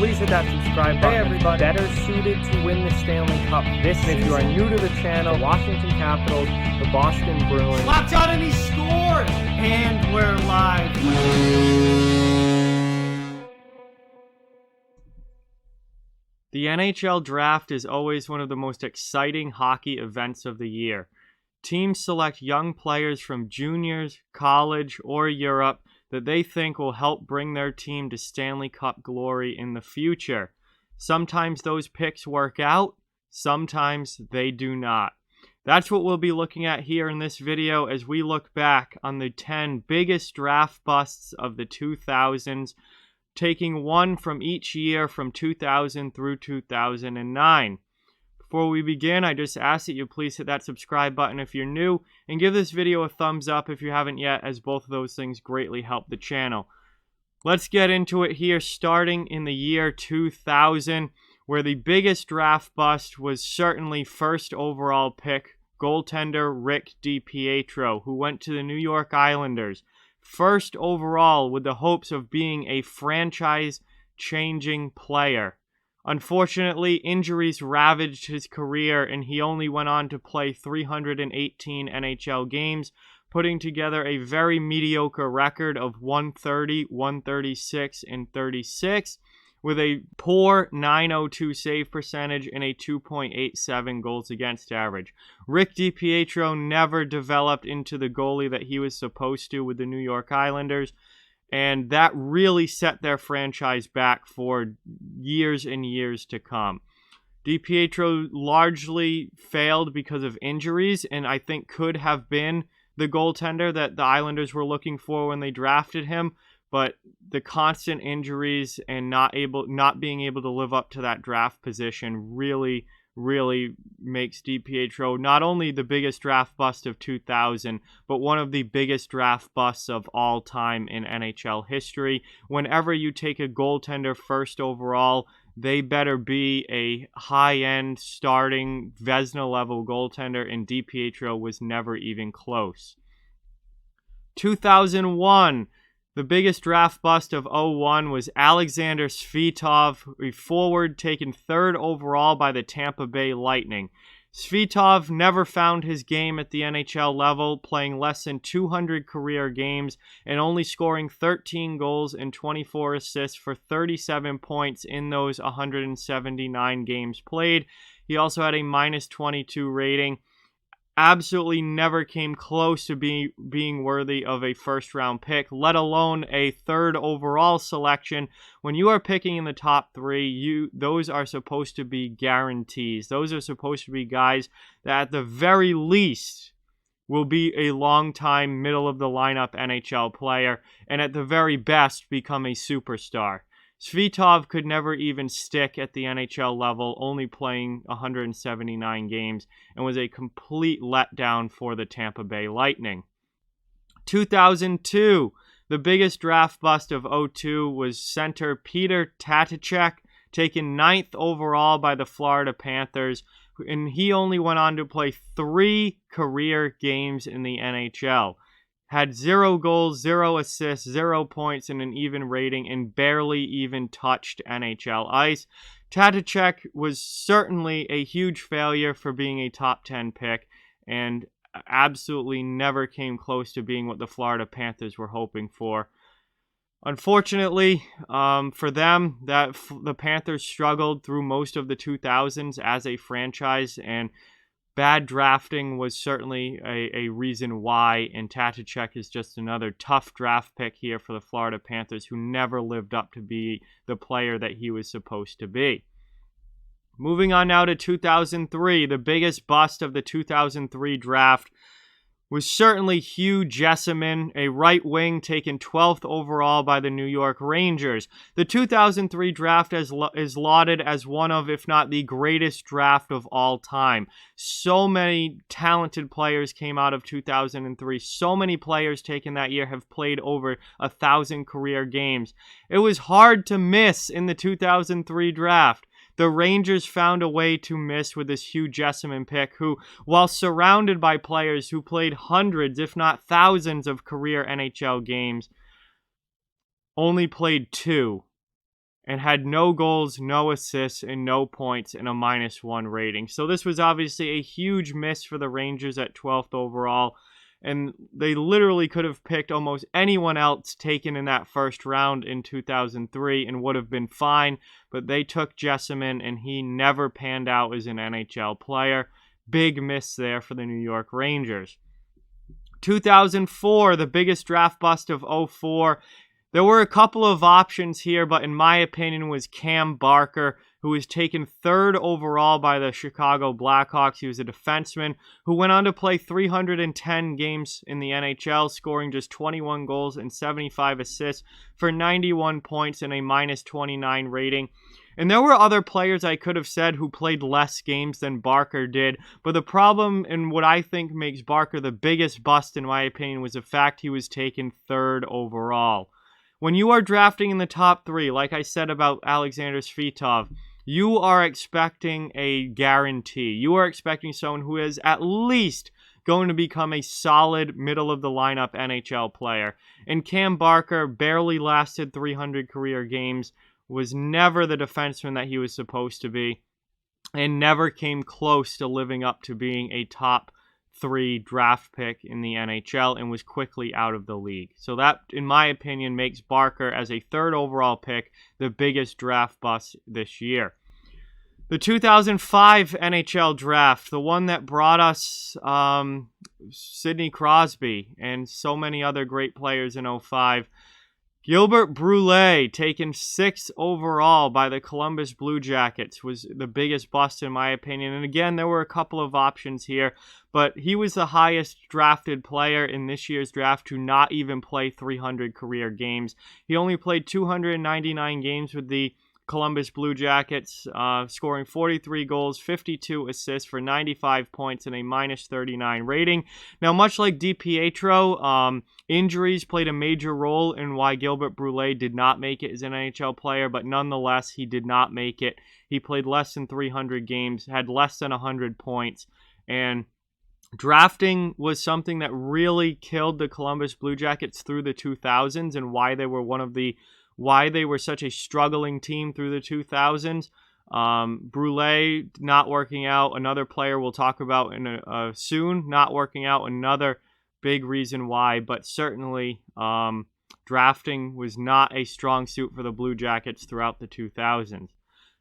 please hit that subscribe button. Hey everybody, better suited to win the Stanley Cup this season. If you are new to the channel, Washington Capitals, the Boston Bruins. Locked on and he scored! And we're live. The NHL draft is always one of the most exciting hockey events of the year. Teams select young players from juniors, college, or Europe that they think will help bring their team to Stanley Cup glory in the future. Sometimes those picks work out, sometimes they do not. That's what we'll be looking at here in this video as we look back on the 10 biggest draft busts of the 2000s, taking one from each year from 2000 through 2009. Before we begin, I just ask that you please hit that subscribe button if you're new, and give this video a thumbs up if you haven't yet, as both of those things greatly help the channel. Let's get into it here, starting in the year 2000, where the biggest draft bust was certainly first overall pick, goaltender Rick DiPietro, who went to the New York Islanders. First overall, with the hopes of being a franchise-changing player. Unfortunately, injuries ravaged his career, and he only went on to play 318 NHL games, putting together a very mediocre record of 130, 136, and 36, with a poor .902 save percentage and a 2.87 goals against average. Rick DiPietro never developed into the goalie that he was supposed to with the New York Islanders, and that really set their franchise back for years and years to come. DiPietro largely failed because of injuries, and I think could have been the goaltender that the Islanders were looking for when they drafted him, but the constant injuries and not being able to live up to that draft position really makes DiPietro not only the biggest draft bust of 2000, but one of the biggest draft busts of all time in NHL history. Whenever you take a goaltender first overall, they better be a high-end starting Vezina-level goaltender, and DiPietro was never even close. 2001. The biggest draft bust of 01 was Alexander Svitov, a forward taken third overall by the Tampa Bay Lightning. Svitov never found his game at the NHL level, playing less than 200 career games and only scoring 13 goals and 24 assists for 37 points in those 179 games played. He also had a -22 rating. Absolutely never came close to being worthy of a first-round pick, let alone a third overall selection. When you are picking in the top three, those are supposed to be guarantees. Those are supposed to be guys that at the very least will be a long-time middle-of-the-lineup NHL player, and at the very best become a superstar. Svitov could never even stick at the NHL level, only playing 179 games, and was a complete letdown for the Tampa Bay Lightning. 2002, the biggest draft bust of 02 was center Petr Taticek, taken 9th overall by the Florida Panthers, and he only went on to play 3 career games in the NHL. Had 0 goals, 0 assists, 0 points, and an even rating, and barely even touched NHL ice. Taticek was certainly a huge failure for being a top 10 pick, and absolutely never came close to being what the Florida Panthers were hoping for. Unfortunately, for them, the Panthers struggled through most of the 2000s as a franchise, and bad drafting was certainly a reason why, and Taticek is just another tough draft pick here for the Florida Panthers, who never lived up to be the player that he was supposed to be. Moving on now to 2003, the biggest bust of the 2003 draft was certainly Hugh Jessiman, a right wing taken 12th overall by the New York Rangers. The 2003 draft is lauded as one of, if not the greatest draft of all time. So many talented players came out of 2003. So many players taken that year have played over 1,000 career games. It was hard to miss in the 2003 draft. The Rangers found a way to miss with this Hugh Jessiman pick, who, while surrounded by players who played hundreds, if not thousands, of career NHL games, only played 2. and had no goals, no assists, and no points, and a -1 rating. So this was obviously a huge miss for the Rangers at 12th overall, and they literally could have picked almost anyone else taken in that first round in 2003 and would have been fine, but they took Jessiman, and he never panned out as an NHL player. Big miss there for the New York Rangers. 2004, the biggest draft bust of 04. There were a couple of options here, but in my opinion was Cam Barker, who was taken 3rd overall by the Chicago Blackhawks. He was a defenseman who went on to play 310 games in the NHL, scoring just 21 goals and 75 assists for 91 points and a -29 rating. And there were other players I could have said who played less games than Barker did, but the problem and what I think makes Barker the biggest bust in my opinion was the fact he was taken 3rd overall. When you are drafting in the top 3, like I said about Alexander Svitov, you are expecting a guarantee. You are expecting someone who is at least going to become a solid middle-of-the-lineup NHL player. And Cam Barker barely lasted 300 career games, was never the defenseman that he was supposed to be, and never came close to living up to being a top 3 draft pick in the NHL and was quickly out of the league. So that, in my opinion, makes Barker as a 3rd overall pick the biggest draft bust this year. The 2005 NHL draft, the one that brought us Sidney Crosby and so many other great players in 05. Gilbert Brule, taken 6th overall by the Columbus Blue Jackets, was the biggest bust in my opinion. And again, there were a couple of options here, but he was the highest drafted player in this year's draft to not even play 300 career games. He only played 299 games with the Columbus Blue Jackets, scoring 43 goals, 52 assists for 95 points and a -39 rating. Now, much like DiPietro, injuries played a major role in why Gilbert Brule did not make it as an NHL player, but nonetheless, he did not make it. He played less than 300 games, had less than 100 points, and drafting was something that really killed the Columbus Blue Jackets through the 2000s and why they were such a struggling team through the 2000s. Brule not working out, another player we'll talk about soon, not working out, another big reason why, but certainly drafting was not a strong suit for the Blue Jackets throughout the 2000s.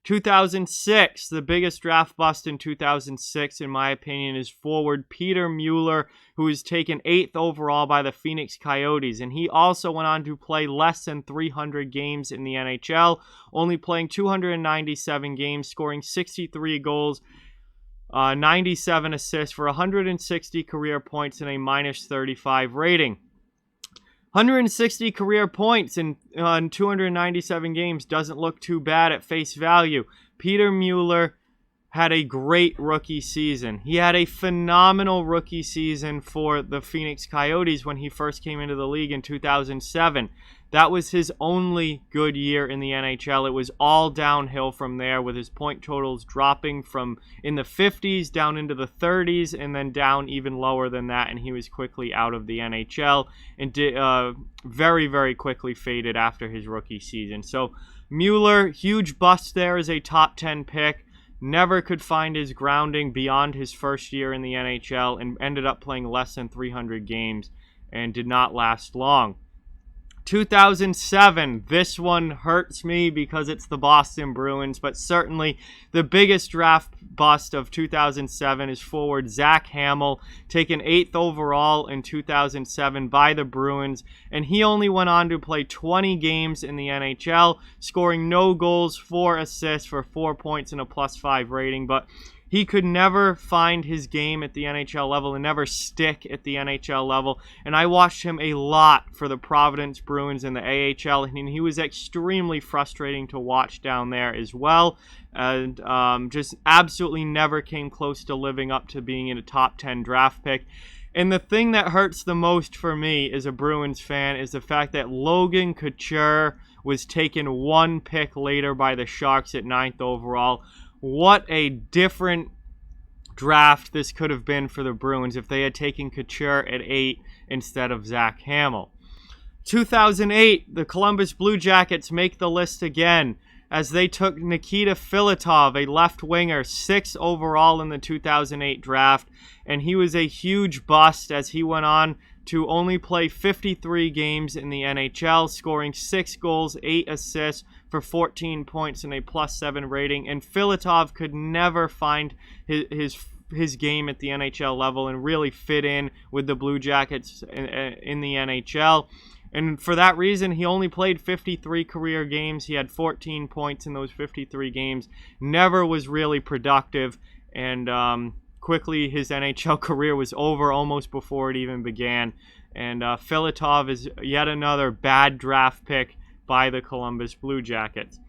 2006, the biggest draft bust in 2006, in my opinion, is forward Peter Mueller, who was taken 8th overall by the Phoenix Coyotes. And he also went on to play less than 300 games in the NHL, only playing 297 games, scoring 63 goals, 97 assists for 160 career points and a -35 rating. 160 career points in 297 games doesn't look too bad at face value. Peter Mueller had a great rookie season. He had a phenomenal rookie season for the Phoenix Coyotes when he first came into the league in 2007. That was his only good year in the NHL. It was all downhill from there, with his point totals dropping from in the 50s down into the 30s and then down even lower than that, and he was quickly out of the NHL and very, very quickly faded after his rookie season. So Mueller, huge bust there as a top 10 pick. Never could find his grounding beyond his first year in the NHL and ended up playing less than 300 games and did not last long. 2007, this one hurts me because it's the Boston Bruins, but certainly the biggest draft bust of 2007 is forward Zach Hamill, taken 8th overall in 2007 by the Bruins, and he only went on to play 20 games in the NHL, scoring no goals, 4 assists for 4 points and a +5 rating, but he could never find his game at the NHL level and never stick at the NHL level. And I watched him a lot for the Providence Bruins in the AHL, and he was extremely frustrating to watch down there as well. And just absolutely never came close to living up to being in a top 10 draft pick. And the thing that hurts the most for me as a Bruins fan is the fact that Logan Couture was taken 1 pick later by the Sharks at 9th overall. What a different draft this could have been for the Bruins if they had taken Couture at 8 instead of Zach Hamill. 2008, the Columbus Blue Jackets make the list again. as they took Nikita Filatov, a left winger, 6th overall in the 2008 draft, and he was a huge bust as he went on to only play 53 games in the NHL, scoring 6 goals, 8 assists for 14 points and a +7 rating. And Filatov could never find his game at the NHL level and really fit in with the Blue Jackets in the NHL. And for that reason, he only played 53 career games. He had 14 points in those 53 games. Never was really productive, and quickly his NHL career was over almost before it even began. And Filatov is yet another bad draft pick by the Columbus Blue Jackets.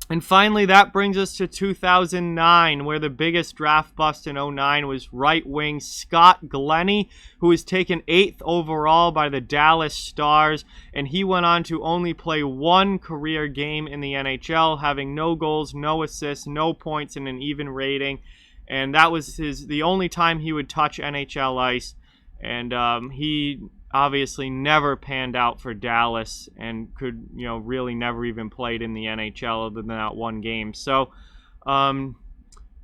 And finally, that brings us to 2009, where the biggest draft bust in 2009 was right wing Scott Glennie, who was taken 8th overall by the Dallas Stars, and he went on to only play 1 career game in the NHL, having no goals, no assists, no points, and an even rating. And that was the only time he would touch NHL ice, and he obviously never panned out for Dallas and could, really never even played in the NHL other than that 1 game. So,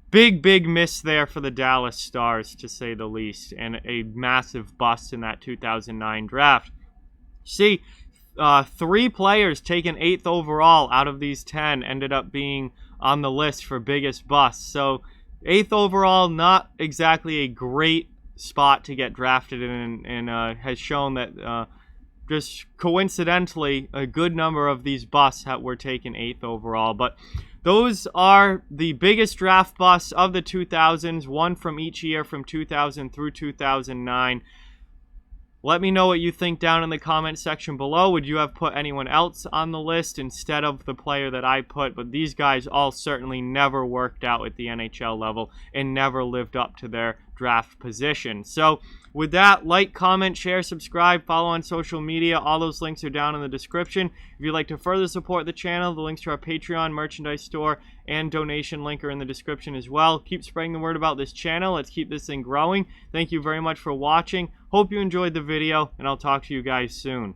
big miss there for the Dallas Stars, to say the least, and a massive bust in that 2009 draft. See, 3 players taken 8th overall out of these 10 ended up being on the list for biggest busts. So, 8th overall, not exactly a great spot to get drafted in, and has shown that just coincidentally a good number of these busts were taken 8th overall. But those are the biggest draft busts of the 2000s, one from each year from 2000 through 2009. Let me know what you think down in the comment section below. Would you have put anyone else on the list instead of the player that I put? But these guys all certainly never worked out at the NHL level and never lived up to their draft position. So with that, like, comment, share, subscribe, follow on social media. All those links are down in the description. If you'd like to further support the channel, the links to our Patreon, merchandise store, and donation link are in the description as well. Keep spreading the word about this channel. Let's keep this thing growing. Thank you very much for watching. Hope you enjoyed the video, and I'll talk to you guys soon.